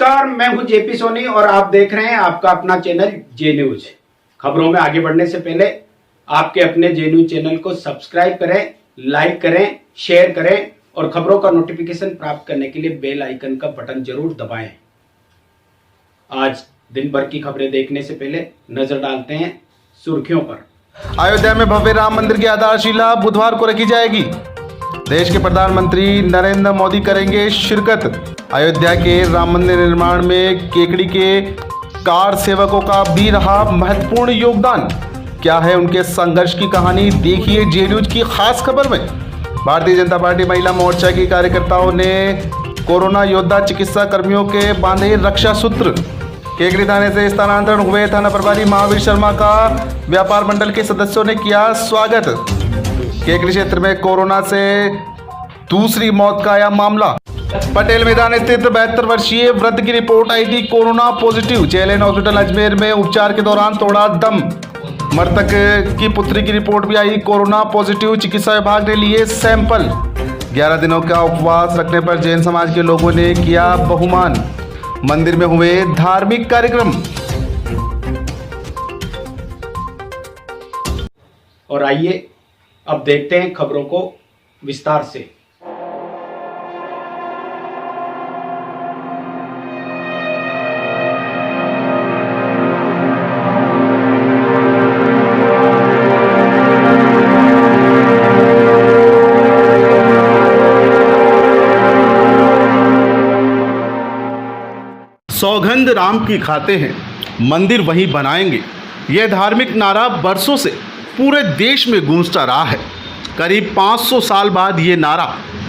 नमस्कार, मैं हूं जेपी सोनी और आप देख रहे हैं आपका अपना चैनल जे न्यूज। खबरों में आगे बढ़ने से पहले आपके अपने जे न्यूज चैनल को सब्सक्राइब करें, लाइक करें, शेयर करें और खबरों का नोटिफिकेशन प्राप्त करने के लिए बेल आइकन का बटन जरूर दबाएं। आज दिन भर की खबरें देखने से पहले नजर डालते हैं सुर्खियों पर। अयोध्या में भव्य राम मंदिर की आधारशिला बुधवार को रखी जाएगी। देश के प्रधानमंत्री नरेंद्र मोदी करेंगे शिरकत। अयोध्या के राम मंदिर निर्माण में केकड़ी के कार सेवकों का भी रहा महत्वपूर्ण योगदान। क्या है उनके संघर्ष की कहानी, देखिए जे न्यूज की खास खबर में। भारतीय जनता पार्टी महिला मोर्चा की कार्यकर्ताओं ने कोरोना योद्धा चिकित्सा कर्मियों के बांधे रक्षा सूत्र। केकड़ी थाने से स्थानांतरण हुए थाना प्रभारी महावीर शर्मा का व्यापार मंडल के सदस्यों ने किया स्वागत। केकड़ी क्षेत्र में कोरोना से दूसरी मौत का आया मामला। पटेल मैदान स्थित 72 वर्षीय वृद्ध की रिपोर्ट आई थी corona positive. JLN hospital Ajmer में उपचार के दौरान तोड़ा दम। मृतक की पुत्री की रिपोर्ट भी आई कोरोना पॉजिटिव। चिकित्सा विभाग ने लिए सैंपल। 11 दिनों का उपवास रखने पर जैन समाज के लोगों ने किया बहुमान। मंदिर में हुए धार्मिक कार्यक्रम। और आइए अब देखते हैं खबरों को विस्तार से। सौगंध राम की खाते हैं, मंदिर वहीं बनाएंगे। यह धार्मिक नारा बरसों से पूरे देश में गूंजता रहा है। करीब 500 साल बाद ये नारा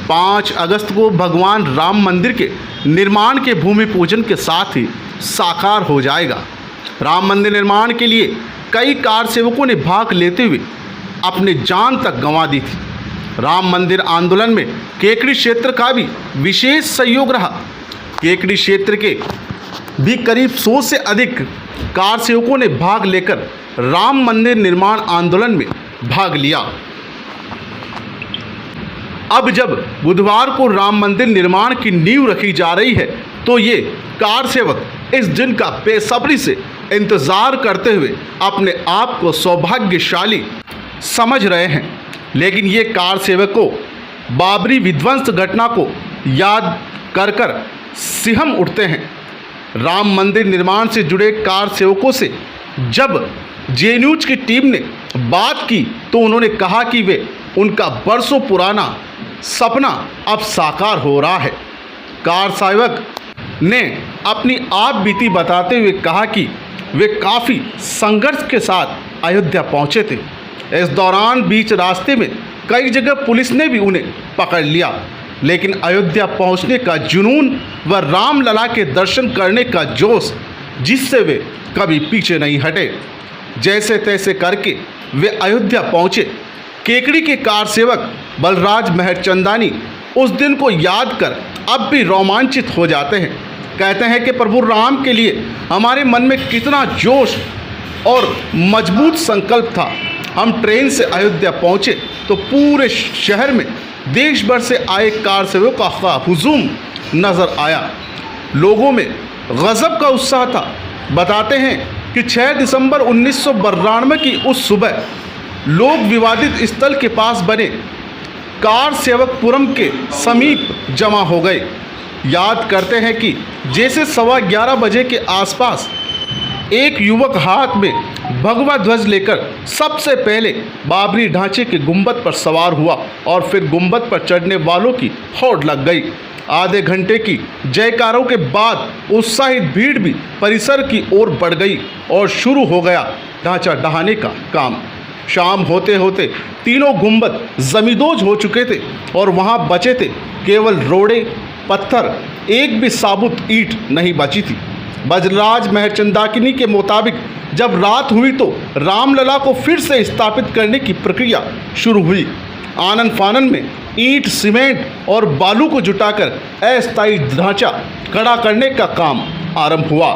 5 अगस्त को भगवान राम मंदिर के निर्माण के भूमि पूजन के साथ ही साकार हो जाएगा। राम मंदिर निर्माण के लिए कई कार सेवकों ने भाग लेते हुए अपने जान तक गंवा दी थी। राम मंदिर आंदोलन में केकड़ी क्षेत्र का भी विशेष सहयोग रहा। केकड़ी क्षेत्र के भी करीब 100 से अधिक कार सेवकों ने भाग लेकर राम मंदिर निर्माण आंदोलन में भाग लिया। अब जब बुधवार को राम मंदिर निर्माण की नींव रखी जा रही है तो ये कार सेवक इस दिन का बेसब्री से इंतजार करते हुए अपने आप को सौभाग्यशाली समझ रहे हैं। लेकिन ये कार सेवकों बाबरी विध्वंस घटना को याद कर कर सिहम उठते हैं। राम मंदिर निर्माण से जुड़े कार सेवकों से जब जे न्यूज की टीम ने बात की तो उन्होंने कहा कि वे उनका बरसों पुराना सपना अब साकार हो रहा है। कार सेवक ने अपनी आप बीती बताते हुए कहा कि वे काफ़ी संघर्ष के साथ अयोध्या पहुंचे थे। इस दौरान बीच रास्ते में कई जगह पुलिस ने भी उन्हें पकड़ लिया, लेकिन अयोध्या पहुंचने का जुनून व रामलला के दर्शन करने का जोश, जिससे वे कभी पीछे नहीं हटे। जैसे तैसे करके वे अयोध्या पहुंचे। केकड़ी के कार सेवक बलराज मेहरचंदानी उस दिन को याद कर अब भी रोमांचित हो जाते हैं। कहते हैं कि प्रभु राम के लिए हमारे मन में कितना जोश और मजबूत संकल्प था। हम ट्रेन से अयोध्या पहुंचे तो पूरे शहर में देश भर से आए कार सेवकों का हुजूम नजर आया। लोगों में गजब का उत्साह था। बताते हैं कि 6 दिसंबर 1992 की उस सुबह लोग विवादित स्थल के पास बने कार सेवकपुरम के समीप जमा हो गए। याद करते हैं कि जैसे 11:15 बजे के आसपास एक युवक हाथ में भगवा ध्वज लेकर सबसे पहले बाबरी ढांचे के गुंबद पर सवार हुआ और फिर गुंबद पर चढ़ने वालों की होड़ लग गई। आधे घंटे की जयकारों के बाद उत्साहित भीड़ भी परिसर की ओर बढ़ गई और शुरू हो गया ढांचा ढहाने का काम। शाम होते होते तीनों गुंबद जमींदोज हो चुके थे और वहां बचे थे केवल रोड़े पत्थर, एक भी साबुत ईंट नहीं बची थी। बलराज मेहरचंदानी के मुताबिक जब रात हुई तो रामलला को फिर से स्थापित करने की प्रक्रिया शुरू हुई। आनन फानन में ईंट, सीमेंट और बालू को जुटाकर अस्थायी ढांचा खड़ा करने का काम आरंभ हुआ।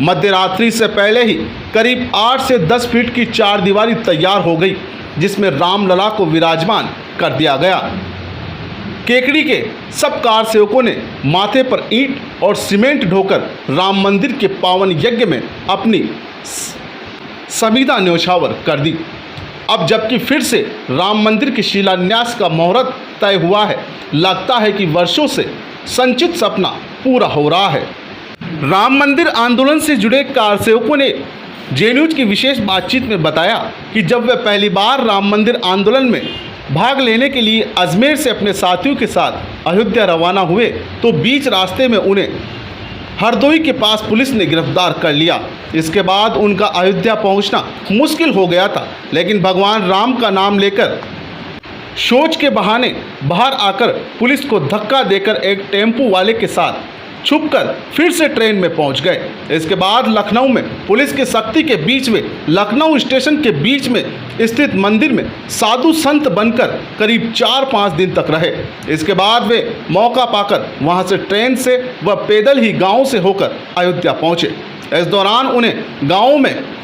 मध्य रात्रि से पहले ही करीब 8 से 10 फीट की 4 दीवारी तैयार हो गई, जिसमें रामलला को विराजमान कर दिया गया। केकड़ी के सब कार सेवकों ने माथे पर ईंट और सीमेंट ढोकर राम मंदिर के पावन यज्ञ में अपनी संविदा न्यौछावर कर दी। अब जबकि फिर से राम मंदिर के शिलान्यास का मुहूर्त तय हुआ है, लगता है कि वर्षों से संचित सपना पूरा हो रहा है। राम मंदिर आंदोलन से जुड़े कार सेवकों ने जे न्यूज की विशेष बातचीत में बताया कि जब वे पहली बार राम मंदिर आंदोलन में भाग लेने के लिए अजमेर से अपने साथियों के साथ अयोध्या रवाना हुए तो बीच रास्ते में उन्हें हरदोई के पास पुलिस ने गिरफ्तार कर लिया। इसके बाद उनका अयोध्या पहुंचना मुश्किल हो गया था, लेकिन भगवान राम का नाम लेकर शौच के बहाने बाहर आकर पुलिस को धक्का देकर एक टेम्पू वाले के साथ छुपकर फिर से ट्रेन में पहुंच गए। इसके बाद लखनऊ में पुलिस की सख्ती के बीच में लखनऊ स्टेशन के बीच में स्थित मंदिर में साधु संत बनकर करीब 4-5 दिन तक रहे। इसके बाद वे मौका पाकर वहां से ट्रेन से व पैदल ही गांव से होकर अयोध्या पहुंचे। इस दौरान उन्हें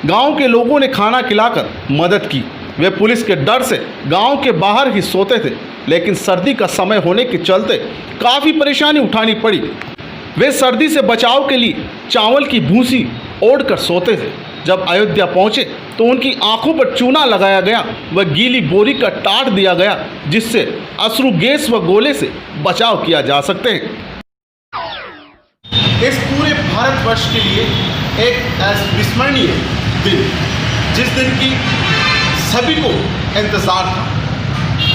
गांव के लोगों ने खाना खिलाकर मदद की। वे पुलिस के डर से गांव के बाहर ही सोते थे, लेकिन सर्दी का समय होने के चलते काफ़ी परेशानी उठानी पड़ी। वे सर्दी से बचाव के लिए चावल की भूसी ओढ़कर सोते थे। जब अयोध्या पहुंचे तो उनकी आंखों पर चूना लगाया गया व गीली बोरी का टाट दिया गया, जिससे अश्रु गैस व गोले से बचाव किया जा सकते हैं। इस पूरे भारतवर्ष के लिए एक अविस्मरणीय दिन, जिस दिन की सभी को इंतजार था।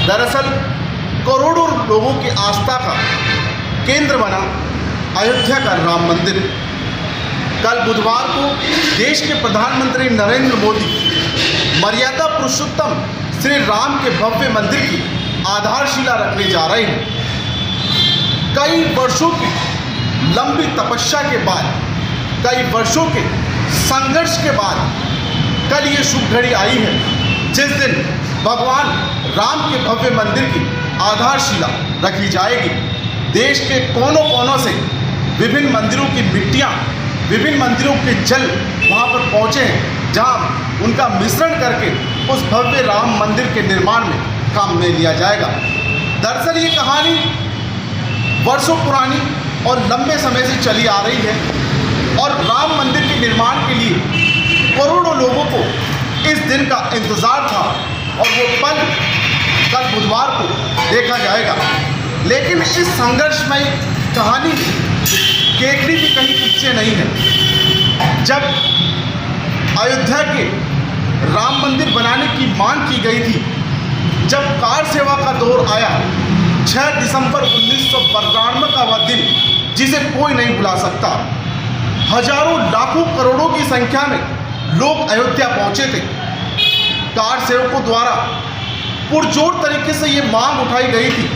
दरअसल करोड़ों लोगों की आस्था का केंद्र बना अयोध्या का राम मंदिर। कल बुधवार को देश के प्रधानमंत्री नरेंद्र मोदी मर्यादा पुरुषोत्तम श्री राम के भव्य मंदिर की आधारशिला रखने जा रहे हैं। कई वर्षों की लंबी तपस्या के बाद, कई वर्षों के संघर्ष के बाद कल ये शुभ घड़ी आई है, जिस दिन भगवान राम के भव्य मंदिर की आधारशिला रखी जाएगी। देश के कोनों कोनों से विभिन्न मंदिरों की मिट्टियाँ, विभिन्न मंदिरों के जल वहाँ पर पहुँचे हैं, जहाँ उनका मिश्रण करके उस भव्य राम मंदिर के निर्माण में काम में लिया जाएगा। दरअसल ये कहानी वर्षों पुरानी और लंबे समय से चली आ रही है और राम मंदिर के निर्माण के लिए करोड़ों लोगों को इस दिन का इंतज़ार था और वो पल कल बुधवार को देखा जाएगा। लेकिन इस संघर्षमयी कहानी केकड़ी भी कहीं पीछे नहीं है। जब अयोध्या के राम मंदिर बनाने की मांग की गई थी, जब कार सेवा का दौर आया, 6 दिसंबर 1992 का वह दिन जिसे कोई नहीं भुला सकता। हजारों लाखों करोड़ों की संख्या में लोग अयोध्या पहुंचे थे। कार सेवकों द्वारा पुरजोर तरीके से ये मांग उठाई गई थी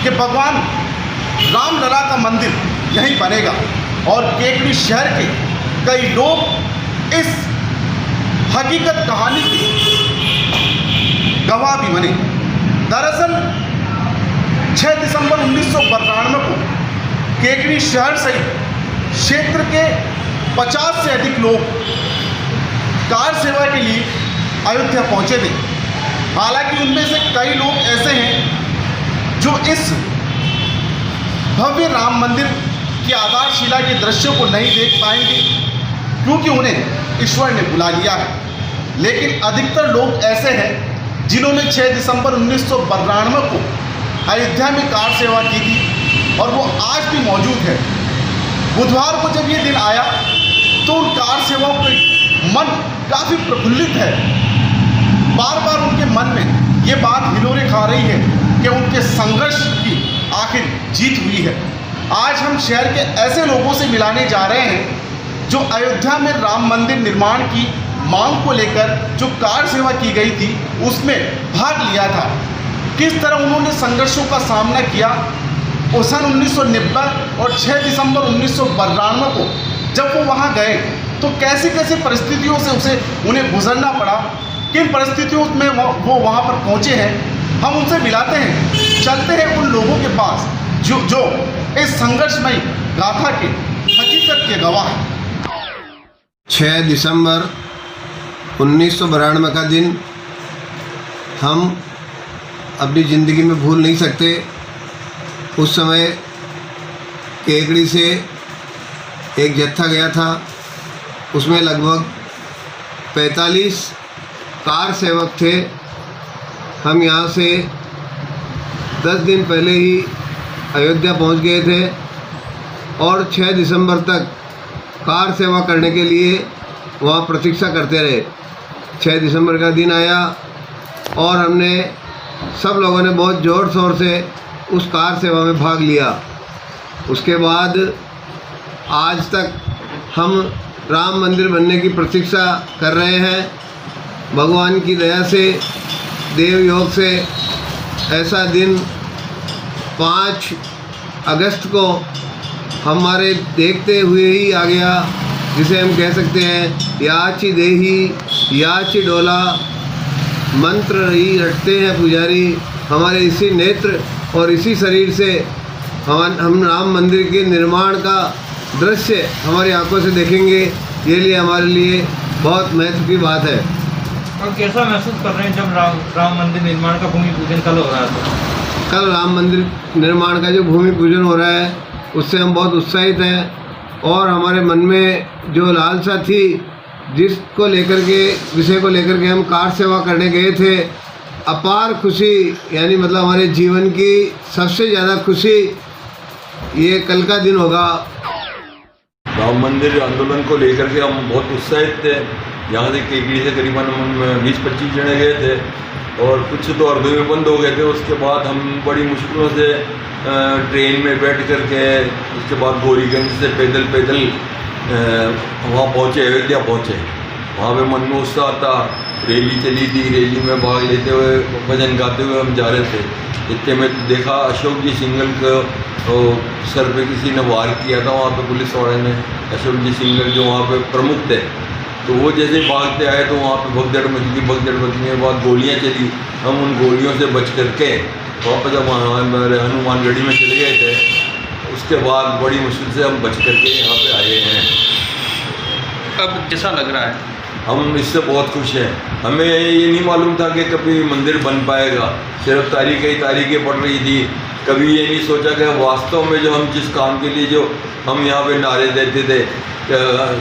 कि भगवान रामलला का मंदिर यहीं बनेगा और केकड़ी शहर के कई लोग इस हकीकत कहानी के गवाह भी बने। दरअसल 6 दिसंबर 1992 को केकड़ी शहर सहित क्षेत्र के 50 से अधिक लोग कार सेवा के लिए अयोध्या पहुंचे थे। हालांकि उनमें से कई लोग ऐसे हैं जो इस भव्य राम मंदिर की आधारशिला के दृश्यों को नहीं देख पाएंगे, क्योंकि उन्हें ईश्वर ने बुला लिया है। लेकिन अधिकतर लोग ऐसे हैं जिन्होंने 6 दिसंबर 1992 को अयोध्या में कार सेवा की थी और वो आज भी मौजूद है। बुधवार को जब ये दिन आया तो उन कार सेवकों के मन काफ़ी प्रफुल्लित है। बार बार उनके मन में ये बात हिलोरे खा रही है कि उनके संघर्ष की आखिर जीत हुई है। आज हम शहर के ऐसे लोगों से मिलाने जा रहे हैं जो अयोध्या में राम मंदिर निर्माण की मांग को लेकर जो कार सेवा की गई थी उसमें भाग लिया था। किस तरह उन्होंने संघर्षों का सामना किया। और सन 1990 और 6 दिसंबर 1992 को जब वो वहाँ गए तो कैसे कैसे परिस्थितियों से उन्हें गुजरना पड़ा, किन परिस्थितियों में वो वहाँ पर पहुँचे हैं, हम उनसे मिलाते हैं। चलते हैं उन लोगों के पास जो इस संघर्षमयी गाथा के हकीकत के गवाह हैं। 6 दिसंबर 1992 का दिन हम अपनी ज़िंदगी में भूल नहीं सकते। उस समय केकड़ी से एक जत्था गया था, उसमें लगभग 45 कार सेवक थे। हम यहाँ से 10 दिन पहले ही अयोध्या पहुँच गए थे और 6 दिसंबर तक कार सेवा करने के लिए वहाँ प्रतीक्षा करते रहे। 6 दिसंबर का दिन आया और हमने सब लोगों ने बहुत ज़ोर शोर से उस कार सेवा में भाग लिया। उसके बाद आज तक हम राम मंदिर बनने की प्रतीक्षा कर रहे हैं। भगवान की दया से, देव योग से ऐसा दिन 5 अगस्त को हमारे देखते हुए ही आ गया, जिसे हम कह सकते हैं याची देही याची डोला। मंत्र ही रटते हैं पुजारी। हमारे इसी नेत्र और इसी शरीर से हम राम मंदिर के निर्माण का दृश्य हमारी आंखों से देखेंगे। ये लिए हमारे लिए बहुत महत्व की बात है। और कैसा महसूस कर रहे हैं जब राम मंदिर निर्माण का भूमि पूजन कल हो रहा है? कल राम मंदिर निर्माण का जो भूमि पूजन हो रहा है उससे हम बहुत उत्साहित हैं और हमारे मन में जो लालसा थी, जिसको लेकर के विषय को लेकर के हम कार सेवा करने गए थे, अपार खुशी, यानी मतलब हमारे जीवन की सबसे ज़्यादा खुशी ये कल का दिन होगा। राम मंदिर आंदोलन को लेकर के हम बहुत उत्साहित थे। यहाँ से केकड़ी से करीबन हम 20-25 जने गए थे और कुछ तो अर्धे में बंद हो गए थे। उसके बाद हम बड़ी मुश्किलों से ट्रेन में बैठ कर के उसके बाद गौरीगंज से पैदल वहाँ पहुँचे, अयोध्या पहुँचे। वहाँ पे मन में उत्साह था। रैली चली थी, रैली में भाग लेते हुए भजन गाते हुए हम जा रहे थे। इतने में तो देखा अशोक जी सिंगल को सर पे किसी ने वार किया था। वहाँ पे पुलिस वाले ने, अशोक जी सिंगल जो वहाँ पे प्रमुख थे, तो वो जैसे भागते आए तो वहाँ पे भगदड़ मचने के बाद गोलियाँ चली। हम उन गोलियों से बच करके वापस अब हमारे हनुमानगढ़ी में चले गए थे। उसके बाद बड़ी मुश्किल से हम बच करके यहाँ पे आए हैं। अब कैसा लग रहा है? हम इससे बहुत खुश हैं। हमें ये नहीं मालूम था कि कभी मंदिर बन पाएगा। सिर्फ तारीखें पड़ रही थी। कभी ये नहीं सोचा कि वास्तव में जो हम जिस काम के लिए जो हम यहाँ पे नारे देते थे,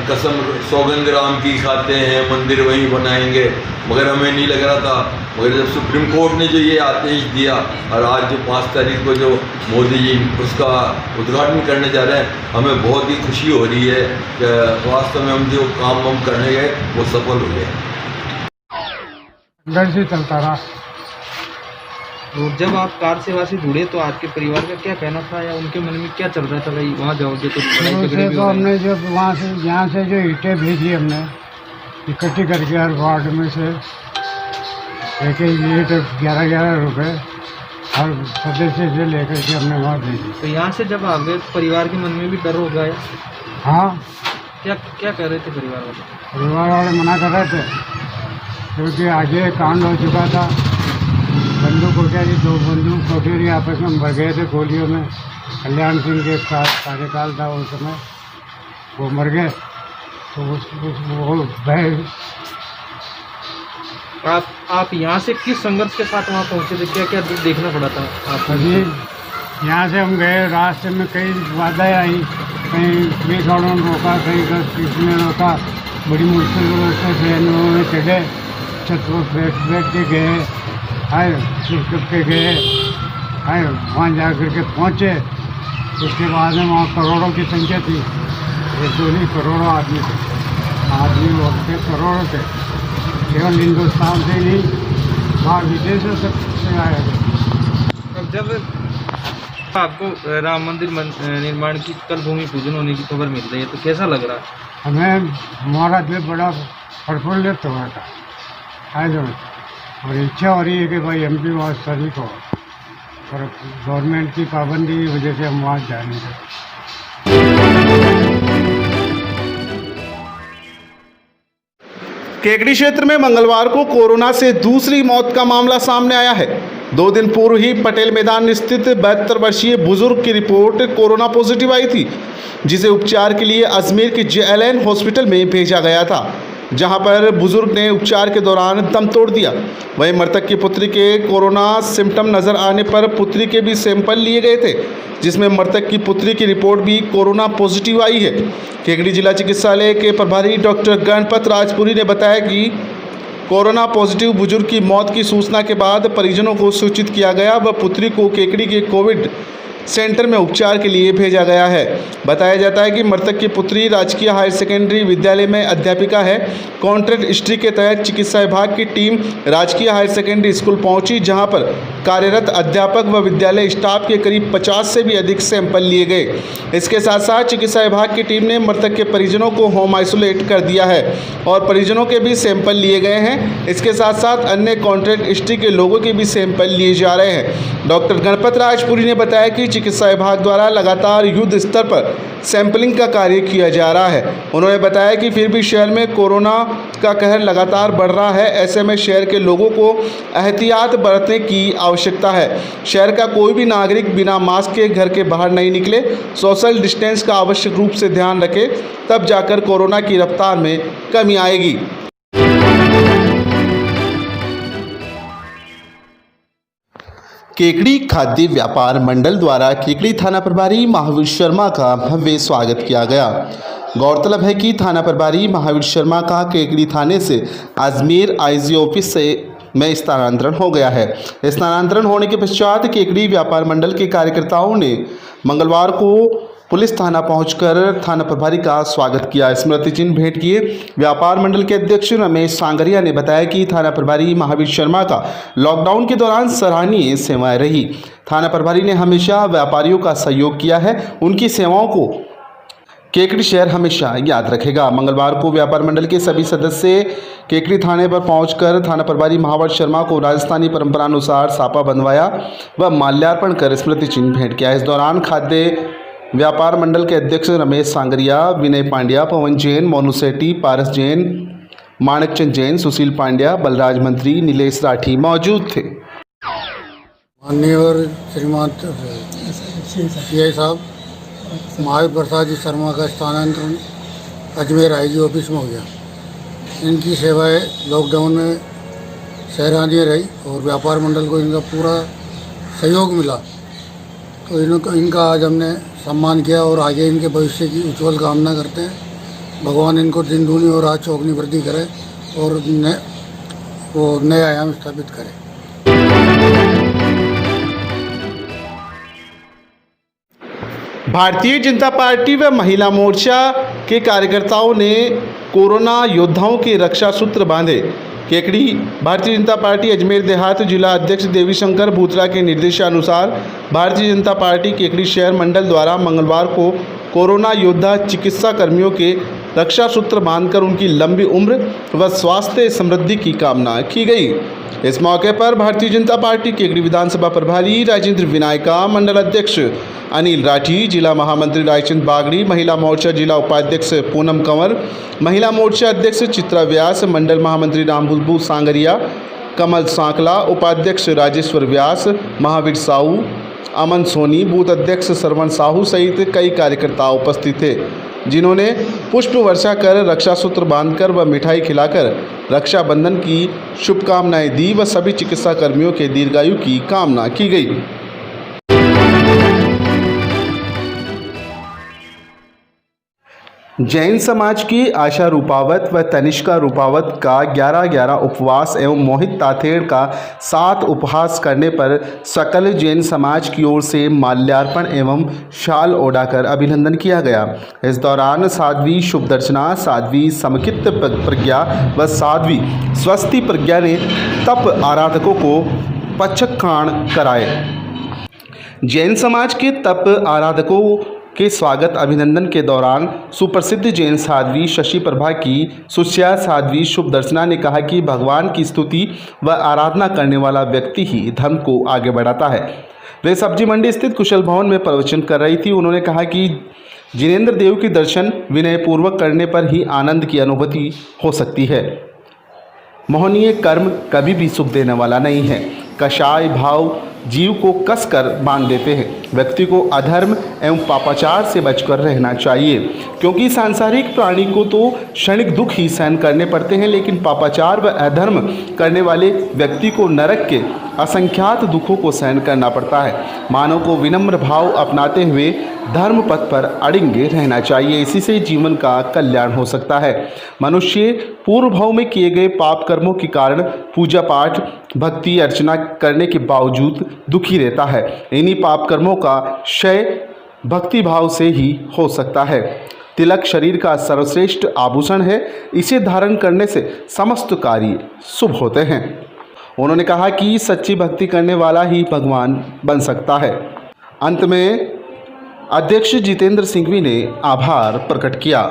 कसम सौगंध राम की खाते हैं, मंदिर वहीं बनाएंगे, मगर हमें नहीं लग रहा था। मगर जब सुप्रीम कोर्ट ने जो ये आदेश दिया और आज जो 5 तारीख को जो मोदी जी उसका उद्घाटन करने जा रहे हैं, हमें बहुत ही खुशी हो रही है कि वास्तव में हम जो काम हम करने गए वो सफल हो गए। घर से चलता रहा। तो जब आप कार सेवा से जुड़े तो आपके परिवार का क्या कहना था या उनके मन में क्या चल रहा था, भाई वहाँ जाओगे तो लड़ाई शुरू झगड़े से भी तो हो रहे हमने जब वहाँ से यहाँ से जो ईंटें भेजी हमने इकट्ठी करके हर वार्ड में से एक ईंट 11-11 रुपये हर सदस्य से लेकर के हमने वहाँ भेजी। तो यहाँ से जब आ गए तो परिवार के मन में भी डर हो गया? हाँ, क्या क्या कह रहे थे परिवार वाले? परिवार वाले मना कर रहे थे क्योंकि आगे कांड हो चुका था। बंदूक उठा जी, 2 बंदूक कोठेरी आपस में भर गए थे गोलियों में। कल्याण सिंह के साथ कार्यकाल था उस समय, वो मर गए। तो वो भय। आप यहाँ से किस संघर्ष के साथ वहाँ पहुँचे थे? क्या क्या देखना पड़ा था आपको? अभी यहाँ से हम गए, रास्ते में कई बाधाएं आई, कहीं पुलिस वालों ने रोका, कहीं किसी ने रोका। बड़ी मुश्किल से ट्रेनों में चढ़े, छत पर बैठ के गए, आए छुप के गए, आए वहाँ जा कर के पहुँचे। उसके बाद में वहाँ करोड़ों की संख्या थी, 1-2 नहीं करोड़ों आदमी थे। आदमी लोग थे, करोड़ों थे। केवल हिंदुस्तान से नहीं, बाहर विदेशों से आए थे। अब जब आपको राम मंदिर निर्माण की कल भूमि पूजन होने की खबर मिल रही है तो कैसा लग रहा है? हमें हमारा दिल बड़ा प्रफुल्लित हो रहा था आज, और इच्छा हो रही है कि भाई हम भी वहाँ शरीक हो, और गवर्नमेंट की पाबंदी की वजह से हम वहाँ जा नहीं सकते। केकड़ी क्षेत्र में मंगलवार को कोरोना से दूसरी मौत का मामला सामने आया है। 2 दिन पूर्व ही पटेल मैदान स्थित 72 वर्षीय बुजुर्ग की रिपोर्ट कोरोना पॉजिटिव आई थी, जिसे उपचार के लिए अजमेर के JLN हॉस्पिटल में भेजा गया था। जहां पर बुजुर्ग ने उपचार के दौरान दम तोड़ दिया। वहीं मृतक की पुत्री के कोरोना सिम्टम नजर आने पर पुत्री के भी सैंपल लिए गए थे, जिसमें मृतक की पुत्री की रिपोर्ट भी कोरोना पॉजिटिव आई है। केकड़ी जिला चिकित्सालय के प्रभारी डॉक्टर गणपत राजपुरी ने बताया कि कोरोना पॉजिटिव बुजुर्ग की मौत की सूचना के बाद परिजनों को सूचित किया गया व पुत्री को केकड़ी के कोविड सेंटर में उपचार के लिए भेजा गया है। बताया जाता है कि मृतक की पुत्री राजकीय हायर सेकेंडरी विद्यालय में अध्यापिका है। कॉन्ट्रैक्ट हिस्ट्री के तहत चिकित्सा विभाग की टीम राजकीय हायर सेकेंडरी स्कूल पहुंची, जहां पर कार्यरत अध्यापक व विद्यालय स्टाफ के करीब 50 से भी अधिक सैंपल लिए गए। इसके साथ साथ चिकित्सा विभाग की टीम ने मृतक के परिजनों को होम आइसोलेट कर दिया है और परिजनों के भी सैंपल लिए गए हैं। इसके साथ साथ अन्य कॉन्ट्रैक्ट हिस्ट्री के लोगों के भी सैंपल लिए जा रहे हैं। डॉक्टर गणपत राजपुरी ने बताया कि चिकित्सा विभाग द्वारा लगातार युद्ध स्तर पर सैंपलिंग का कार्य किया जा रहा है। उन्होंने बताया कि फिर भी शहर में कोरोना का कहर लगातार बढ़ रहा है। ऐसे में शहर के लोगों को एहतियात बरतने की आवश्यकता है। शहर का कोई भी नागरिक बिना मास्क के घर के बाहर नहीं निकले, सोशल डिस्टेंस का आवश्यक रूप से ध्यान रखे, तब जाकर कोरोना की रफ्तार में कमी आएगी। केकड़ी खाद्य व्यापार मंडल द्वारा केकड़ी थाना प्रभारी महावीर शर्मा का भव्य स्वागत किया गया। गौरतलब है कि थाना प्रभारी महावीर शर्मा का केकड़ी थाने से अजमेर आईजी ऑफिस में स्थानांतरण हो गया है। स्थानांतरण होने के पश्चात केकड़ी व्यापार मंडल के कार्यकर्ताओं ने मंगलवार को पुलिस थाना पहुंचकर थाना प्रभारी का स्वागत किया, स्मृति चिन्ह भेंट किए। व्यापार मंडल के अध्यक्ष रमेश सांगरिया ने बताया कि थाना प्रभारी महावीर शर्मा का लॉकडाउन के दौरान सराहनीय सेवाएं रही। थाना प्रभारी ने हमेशा व्यापारियों का सहयोग किया है। उनकी सेवाओं को केकड़ी शहर हमेशा याद रखेगा। मंगलवार को व्यापार मंडल के सभी सदस्य केकड़ी थाने पर पहुंचकर थाना प्रभारी महावीर शर्मा को राजस्थानी परंपरानुसार सापा बंधवाया व माल्यार्पण कर स्मृति चिन्ह भेंट किया। इस दौरान खाद्य व्यापार मंडल के अध्यक्ष रमेश सांगरिया, विनय पांड्या, पवन जैन, मोनू सेठी, पारस जैन, माणकचंद जैन, सुशील पांड्या, बलराज मंत्री, नीलेश राठी मौजूद थे। माननीय और श्रीमान सीआई साहब महावीर प्रसाद जी शर्मा का स्थानांतरण अजमेर आईजी ऑफिस में हो गया। इनकी सेवाएं लॉकडाउन में सराहनीय रही और व्यापार मंडल को इनका पूरा सहयोग मिला, तो इनका आज हमने सम्मान किया और आगे इनके भविष्य की उज्जवल कामना करते हैं। भगवान इनको दिन दूनी और रात चौगनी वृद्धि करे और नए आयाम स्थापित करे। भारतीय जनता पार्टी व महिला मोर्चा के कार्यकर्ताओं ने कोरोना योद्धाओं के रक्षा सूत्र बांधे। केकड़ी भारतीय जनता पार्टी अजमेर देहात जिला अध्यक्ष देवीशंकर भूतरा के निर्देशानुसार भारतीय जनता पार्टी केकड़ी शहर मंडल द्वारा मंगलवार को कोरोना योद्धा चिकित्सा कर्मियों के रक्षा सूत्र बांधकर उनकी लंबी उम्र व स्वास्थ्य समृद्धि की कामना की गई। इस मौके पर भारतीय जनता पार्टी केकड़ी विधानसभा प्रभारी राजेंद्र विनायका, मंडल अध्यक्ष अनिल राठी, जिला महामंत्री रायचंद बागड़ी, महिला मोर्चा जिला उपाध्यक्ष पूनम कंवर, महिला मोर्चा अध्यक्ष चित्रा व्यास, मंडल महामंत्री रामबुलबू सांगरिया, कमल सांकला, उपाध्यक्ष राजेश्वर व्यास, महावीर साहू, अमन सोनी, बूथ अध्यक्ष सरवण साहू सहित कई कार्यकर्ता उपस्थित थे, जिन्होंने पुष्प वर्षा कर, रक्षा सूत्र बांधकर व मिठाई खिलाकर रक्षाबंधन की शुभकामनाएं दी व सभी चिकित्सा कर्मियों के दीर्घायु की कामना की गई। जैन समाज की आशा रूपावत व तनिष्का रूपावत का 11/11 उपवास एवं मोहित ताथेड़ का 7 उपहास करने पर सकल जैन समाज की ओर से माल्यार्पण एवं शाल ओढ़ाकर अभिनंदन किया गया। इस दौरान साध्वी शुभदर्शना, साध्वी समकित प्रज्ञा व साध्वी स्वस्ति प्रज्ञा ने तप आराधकों को पचखाण कराए। जैन समाज के तप आराधकों के स्वागत अभिनंदन के दौरान सुप्रसिद्ध जैन साध्वी शशि प्रभा की सुश्या साध्वी शुभदर्शना ने कहा कि भगवान की स्तुति व आराधना करने वाला व्यक्ति ही धर्म को आगे बढ़ाता है। वे सब्जी मंडी स्थित कुशल भवन में प्रवचन कर रही थी। उन्होंने कहा कि जिनेंद्र देव के दर्शन विनय पूर्वक करने पर ही आनंद की अनुभूति हो सकती है। मोहनीय कर्म कभी भी सुख देने वाला नहीं है। कषाय भाव जीव को कसकर बांध देते हैं। व्यक्ति को अधर्म एवं पापाचार से बचकर रहना चाहिए, क्योंकि सांसारिक प्राणी को तो क्षणिक दुख ही सहन करने पड़ते हैं, लेकिन पापाचार व अधर्म करने वाले व्यक्ति को नरक के असंख्यात दुखों को सहन करना पड़ता है। मानव को विनम्र भाव अपनाते हुए धर्म पथ पर अड़िंगे रहना चाहिए, इसी से जीवन का कल्याण हो सकता है। मनुष्य पूर्व भाव में किए गए पाप कर्मों के कारण पूजा पाठ भक्ति अर्चना करने के बावजूद दुखी रहता है। इन्हीं पाप कर्मों का क्षय भक्ति भाव से ही हो सकता है। तिलक शरीर का सर्वश्रेष्ठ आभूषण है, इसे धारण करने से समस्त कार्य शुभ होते हैं। उन्होंने कहा कि सच्ची भक्ति करने वाला ही भगवान बन सकता है। अंत में अध्यक्ष जितेंद्र सिंघवी ने आभार प्रकट किया।